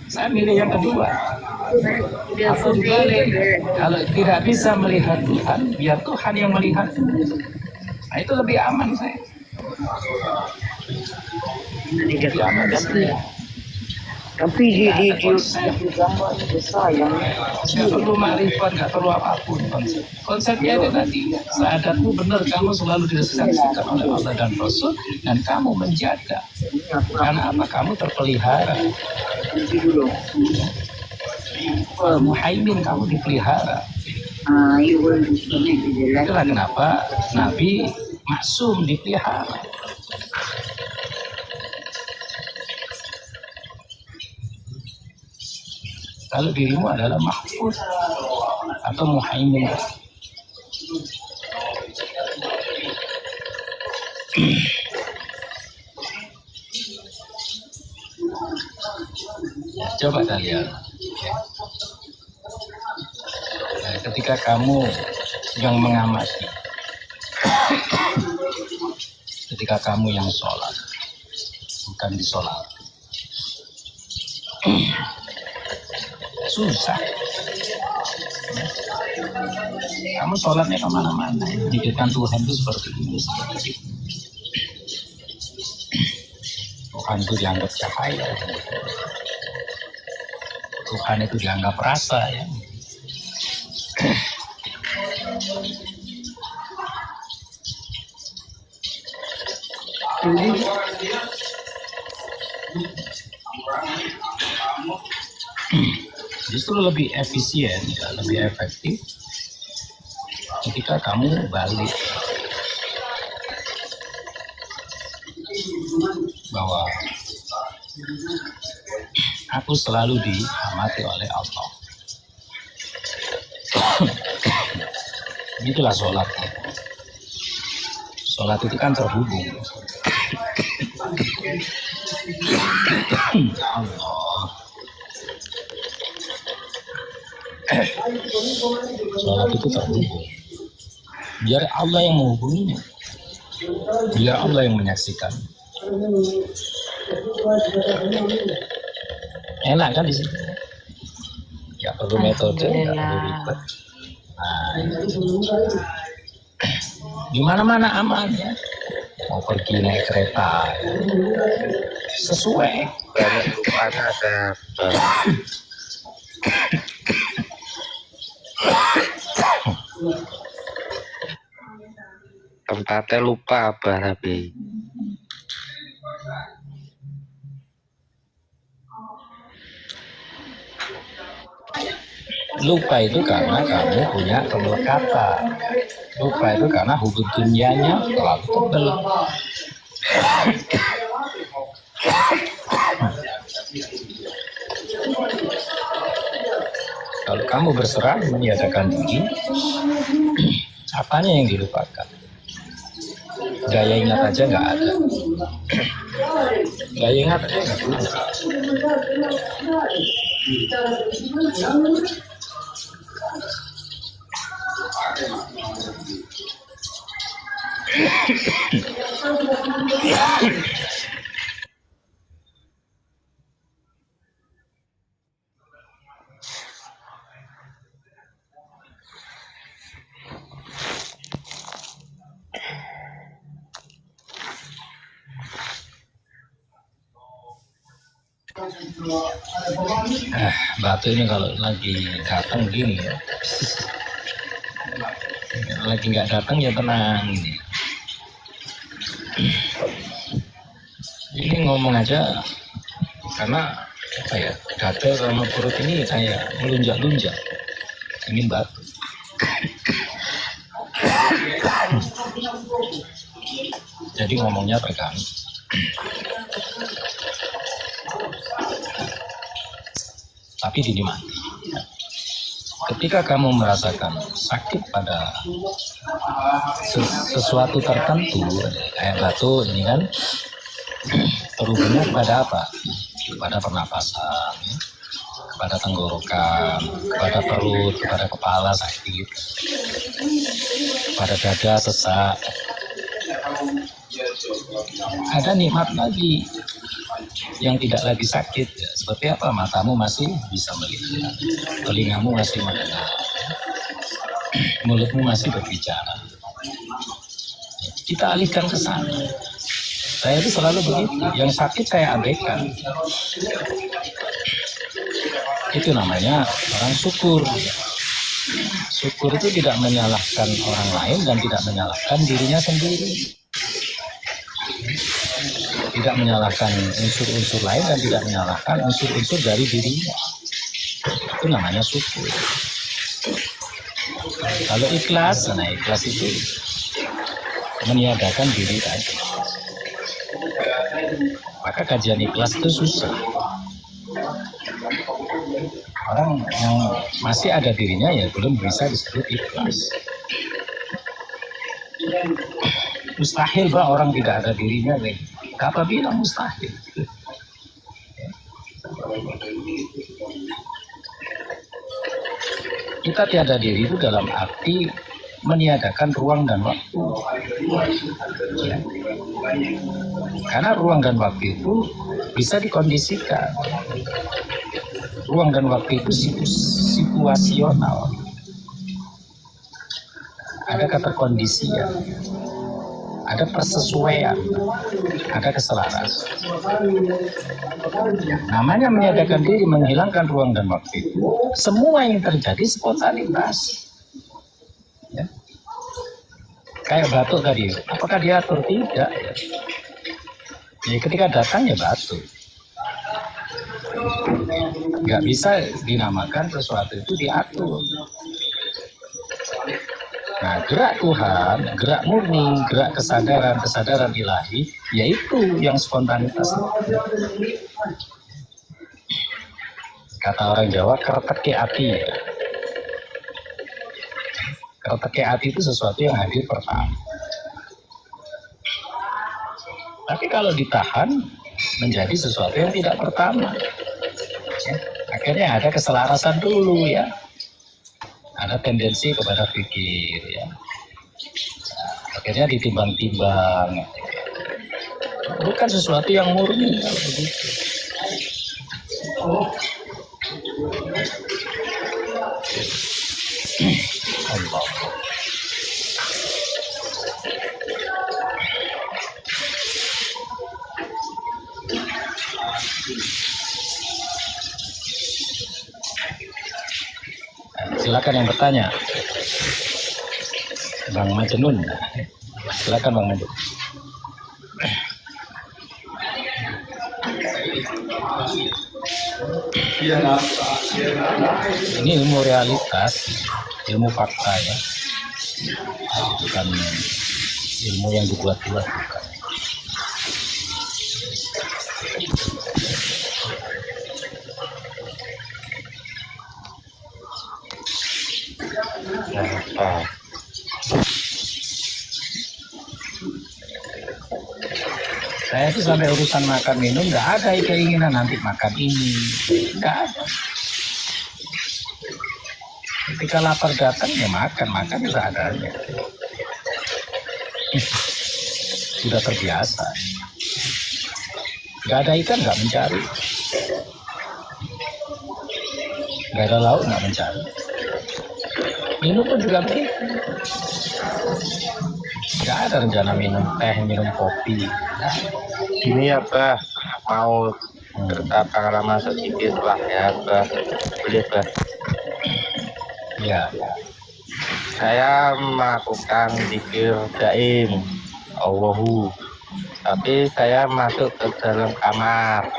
Saya milih yang kedua. Atau dibalik, kalau tidak bisa melihat Tuhan, biar Tuhan yang melihat. Nah itu lebih aman saya. Lebih aman saya. Tapi di gambar itu sayang. Nggak perlu makrifat, nggak perlu apapun konsep. Konsepnya itu tadi, sahadatmu benar, kamu selalu disaksikan oleh Allah dan Rasul, dan kamu menjaga. Karena apa? Kamu terpelihara. Muhaimin, kamu dipelihara. Itulah kenapa Nabi maksum dipelihara. Kalau dirimu adalah mahfuz atau muhaimin. Coba kalian, ketika kamu yang mengamati, ketika kamu yang sholat, bukan disolat, susah. Kamu sholatnya kemana-mana, dikatakan Tuhan itu seperti ini, seperti itu. Tuhan itu dianggap cahaya, Tuhan itu dianggap rasa, ya. Justru lebih efisien, ya, lebih efektif ketika kamu balik bahwa aku selalu diamati oleh Allah. Itulah sholat. Sholat itu kan terhubung. Allah. Sholat itu terhubung. Biar Allah yang menghubunginya. Biar Allah yang menyaksikan. Enak kan di sini? Ya perlu metode, nggak perlu ribet. Nah, di mana-mana aman ya. Mau pergi naik kereta, sesuai. Ada tempatnya lupa apa tapi lupa itu karena kamu punya kemelekatan. Lupa itu karena hubung dunianya terlalu tebal. Kalau kamu berserah meniadakan diri, apanya yang dilupakan? Gaya ingat aja nggak ada. Gaya ingat aja nggak ada. Batu ini kalau lagi datang gini ya, lagi nggak datang ya tenang. Ini ngomong aja karena apa ya, dada sama perut ini kayak melunjak-lunjak. Ini batu. Jadi ngomongnya pegang. Tapi dinikmati. Ketika kamu merasakan sakit pada sesuatu tertentu, kayak batu ini kan, berhubungnya kepada apa? Kepada pernapasan, kepada tenggorokan, kepada perut, kepada kepala sakit, kepada dada sesak. Ada nikmat lagi, yang tidak lagi sakit, ya, seperti apa? Matamu masih bisa melihat, telingamu masih mendengar, mulutmu masih berbicara. Kita alihkan ke sana. Saya itu selalu begitu. Yang sakit saya abaikan. Itu namanya orang syukur. Syukur itu tidak menyalahkan orang lain dan tidak menyalahkan dirinya sendiri. Tidak menyalahkan unsur-unsur lain dan tidak menyalahkan unsur-unsur dari dirinya. Itu namanya syukur. Kalau ikhlas, nah ikhlas itu meniadakan diri tadi. Maka kajian ikhlas itu susah. Orang yang masih ada dirinya ya belum bisa disebut ikhlas. Mustahil bah orang tidak ada dirinya. Apa bilang mustahil? Kita tiada diri itu dalam arti meniadakan ruang dan waktu. Ya. Karena ruang dan waktu itu bisa dikondisikan. Ruang dan waktu itu situasional. Ada keterkondisian, ada persesuaian, ada keselarasan. Namanya meniadakan diri, menghilangkan ruang dan waktu itu. Semua yang terjadi spontanitas. Ya. Kayak batuk tadi, apakah diatur? Tidak. Ya. Jadi ketika datang ya batuk. Nggak bisa dinamakan sesuatu itu diatur. Nah, gerak Tuhan, gerak murni, gerak kesadaran ilahi, yaitu yang spontanitas. Kata orang Jawa, kereteke ati. Kereteke ati itu sesuatu yang hadir pertama. Tapi kalau ditahan, menjadi sesuatu yang tidak pertama. Akhirnya ada keselarasan dulu ya. Ada tendensi kepada pikir ya. Akhirnya ditimbang-timbang. Bukan sesuatu yang murni kalau begitu. Allah. Silakan yang bertanya. Bang Majnun. Silakan Bang Majnun. Ini ilmu realitas, ilmu fakta ya. Bukan ilmu yang dibuat-buat, bukan. Saya itu sampai urusan makan minum nggak ada keinginan nanti makan ini, nggak ada. Ketika lapar datang ya makan itu adanya. Sudah terbiasa. Nggak ada ikan nggak mencari, nggak ada lauk nggak mencari. Minum pun juga begitu. Nggak ada rencana minum teh, minum kopi. Gini ya Bah, mau cerita pengalaman sedikit lah ya Bah. Boleh Bah? Ya. Saya melakukan zikir daim Allahu, tapi saya masuk ke dalam kamar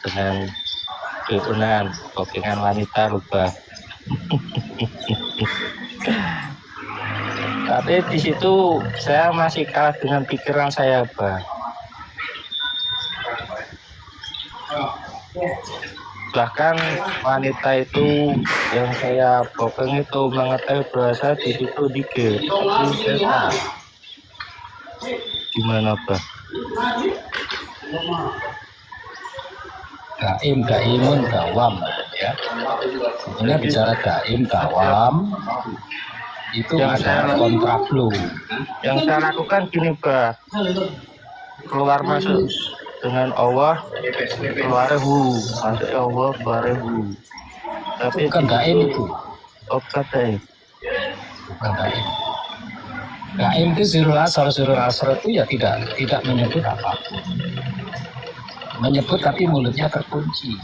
dengan bookingan wanita lupa. Tapi di situ saya masih kalah dengan pikiran saya, Bang. Bahkan wanita itu yang saya booking itu mengetahui bahasa di situ dikir. Gimana, Bang? Daimun dawam ya. Sebenarnya bicara daim dawam itu yang ada kontraflow. Yang saya lakukan gini Pak, keluar masuk dengan Allah, keluar hu, masuk Allah, keluar hu. Tapi Bukan gaim itu. oh kata Bukan gaim. Gaim itu sirul asar itu ya tidak menyebut apapun. Menyebut tapi mulutnya terkunci.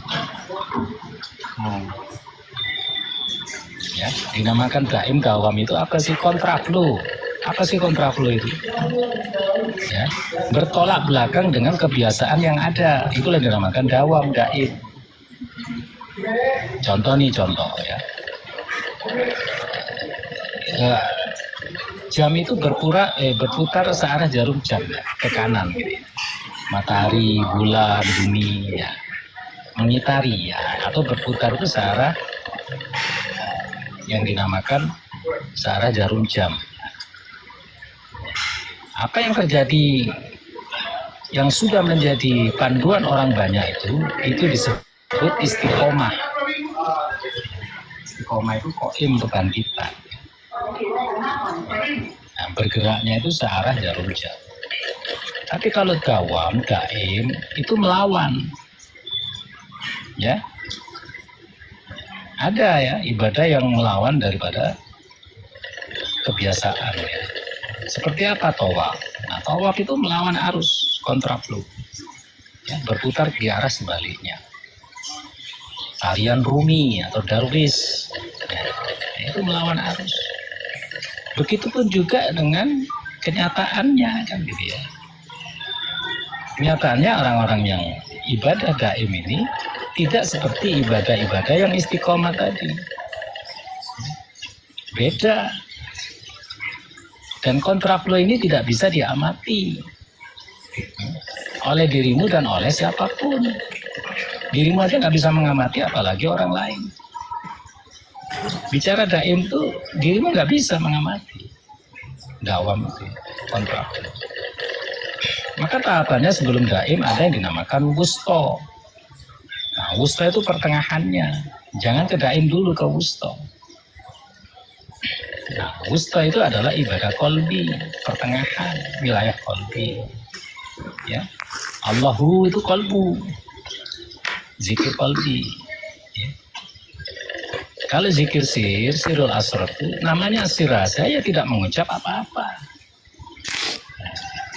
Ya, dinamakan gaim dawam itu apa sih? Kontraflow. Apa sih kontraflow itu? Ya, bertolak belakang dengan kebiasaan yang ada. Itulah dinamakan dawam, gaim. Contoh ya. Jam itu berputar searah jarum jam ya, ke kanan gitu ya. Matahari, bulan, bumi ya, mengitari ya, atau berputar itu searah yang dinamakan searah jarum jam. Apa yang terjadi yang sudah menjadi panduan orang banyak itu disebut istiqomah. Istiqomah itu qaim kebangkitan. Nah, bergeraknya itu searah jarum jam. Tapi kalau dawam, gaim itu melawan. Ya. Ada ya ibadah yang melawan daripada kebiasaan ya. Seperti apa tawaf? Nah, tawaf itu melawan arus, kontraflow. Ya, berputar di arah sebaliknya. Tarian Rumi atau darwis. Ya, itu melawan arus. Begitupun juga dengan kenyataannya kan gitu ya. Kenyataannya orang-orang yang ibadah gaim ini tidak seperti ibadah-ibadah yang istiqomah tadi. Beda. Dan kontraflow ini tidak bisa diamati oleh dirimu dan oleh siapapun. Dirimu aja nggak bisa mengamati, apalagi orang lain. Bicara daim itu dirimu nggak bisa mengamati. Dawam itu kontraflow. Maka tahapannya sebelum daim ada yang dinamakan wusto. Nah, wusto itu pertengahannya. Jangan ke daim dulu, ke wusto. Nah, wusta itu adalah ibadah kolbi, pertengahan wilayah kolbi. Ya, Allahu itu kolbu, zikir kolbi. Ya. Kalau zikir sirul asrar itu namanya sirasa, ya tidak mengucap apa-apa.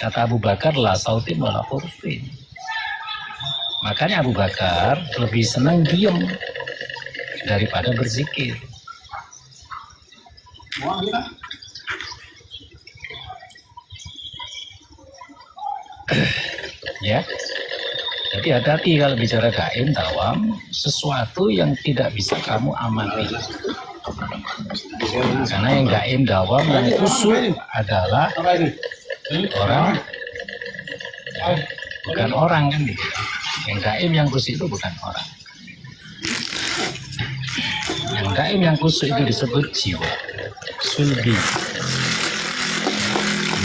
Kata Abu Bakar, la sautin wala hurfin. Makanya Abu Bakar lebih senang diam daripada berzikir. Ya, jadi hati-hati kalau bicara gaim dawam, sesuatu yang tidak bisa kamu amati. Karena yang gaim dawam dan kusuk adalah orang, bukan orang kan gitu. Yang gaim yang kusuk itu bukan orang. Yang gaim yang kusuk itu disebut jiwa. Sulbi,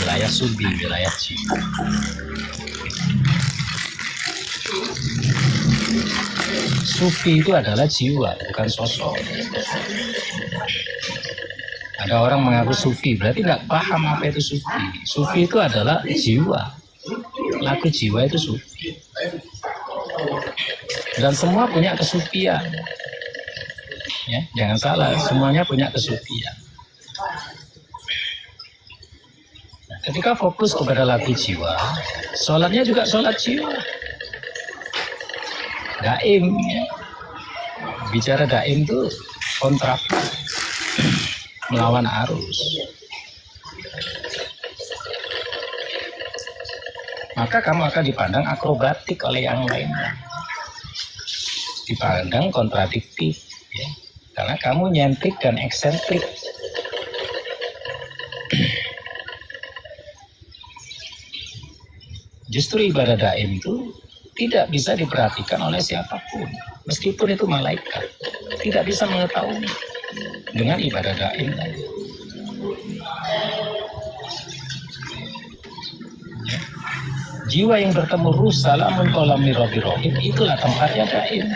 wilayah sulbi, wilayah jiwa. Sufi itu adalah jiwa, bukan sosok. Ada orang mengaku sufi, berarti nggak paham apa itu sufi. Sufi itu adalah jiwa, laku jiwa itu sufi. Dan semua punya kesufian. Ya, jangan salah, semuanya punya kesufian. Ketika fokus kepada lagu jiwa, sholatnya juga sholat jiwa. Daim, ya. Bicara daim itu kontrak, melawan arus. Maka kamu akan dipandang akrobatik oleh yang lainnya. Dipandang kontradiktif, ya. Karena kamu nyentrik dan eksentrik. Justru ibadah daim itu tidak bisa diperhatikan oleh siapapun, meskipun itu malaikat, tidak bisa mengetahui dengan ibadah daim tadi. Jiwa yang bertemu ruh salamun qawlam rabbil rahim, itulah tempatnya daim.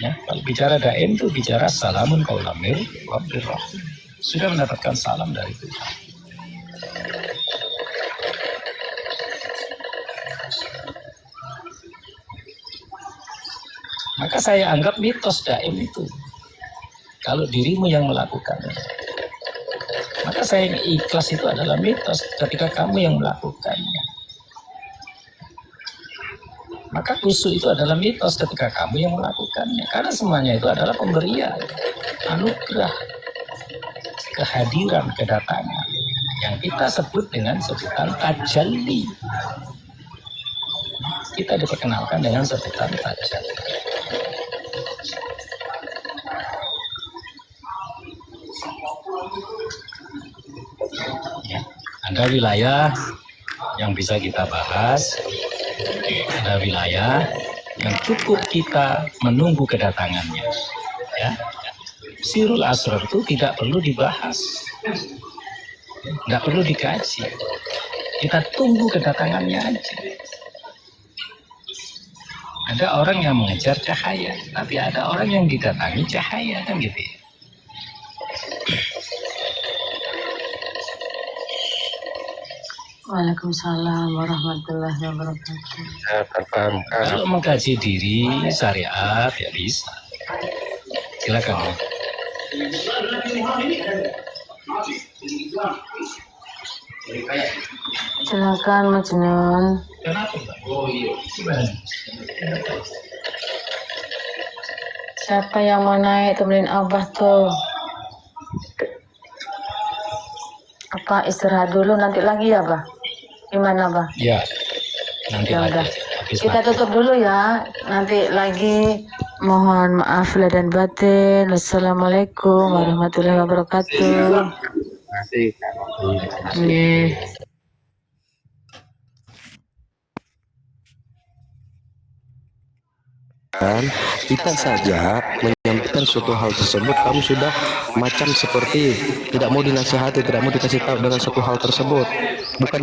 Ya, kalau bicara daim itu bicara salamun qawlam rabbil rahim, sudah mendapatkan salam dari Tuhan. Maka saya anggap mitos daim itu. Kalau dirimu yang melakukannya, maka saya ikhlas itu adalah mitos ketika kamu yang melakukannya. Maka khusyuk itu adalah mitos ketika kamu yang melakukannya. Karena semuanya itu adalah pemberian, anugerah, kehadiran, kedatangan. Yang kita sebut dengan sebutan tajalli. Kita diperkenalkan dengan sebutan tajalli. Ya, ada wilayah yang bisa kita bahas, ada wilayah yang cukup kita menunggu kedatangannya. Ya, Sirul Asrar itu tidak perlu dibahas, tidak perlu dikaji. Kita tunggu kedatangannya aja. Ada orang yang mengejar cahaya, tapi ada orang yang didatangi cahaya, kan gitu ya. Waalaikumsalam warahmatullahi wabarakatuh. Saya terpaham. Kalau mengkaji diri syariat ya bisa. Silakan. Silakan Majnun. Oh iya. Siapa yang mau naik temenin Abah tuh? Apa istirahat dulu nanti lagi ya, Bah? Gimana, Bah? Ya, nanti Ya lagi. udah. Habis Kita maghrib. tutup dulu ya. Nanti lagi. Mohon maaf lahir dan batin. Wassalamualaikum warahmatullahi wabarakatuh. Terima kasih. Nih. Kita saja menyampaikan suatu hal tersebut, kamu sudah macam seperti tidak mau dinasihati, tidak mau dikasih tahu dengan suatu hal tersebut. Bukan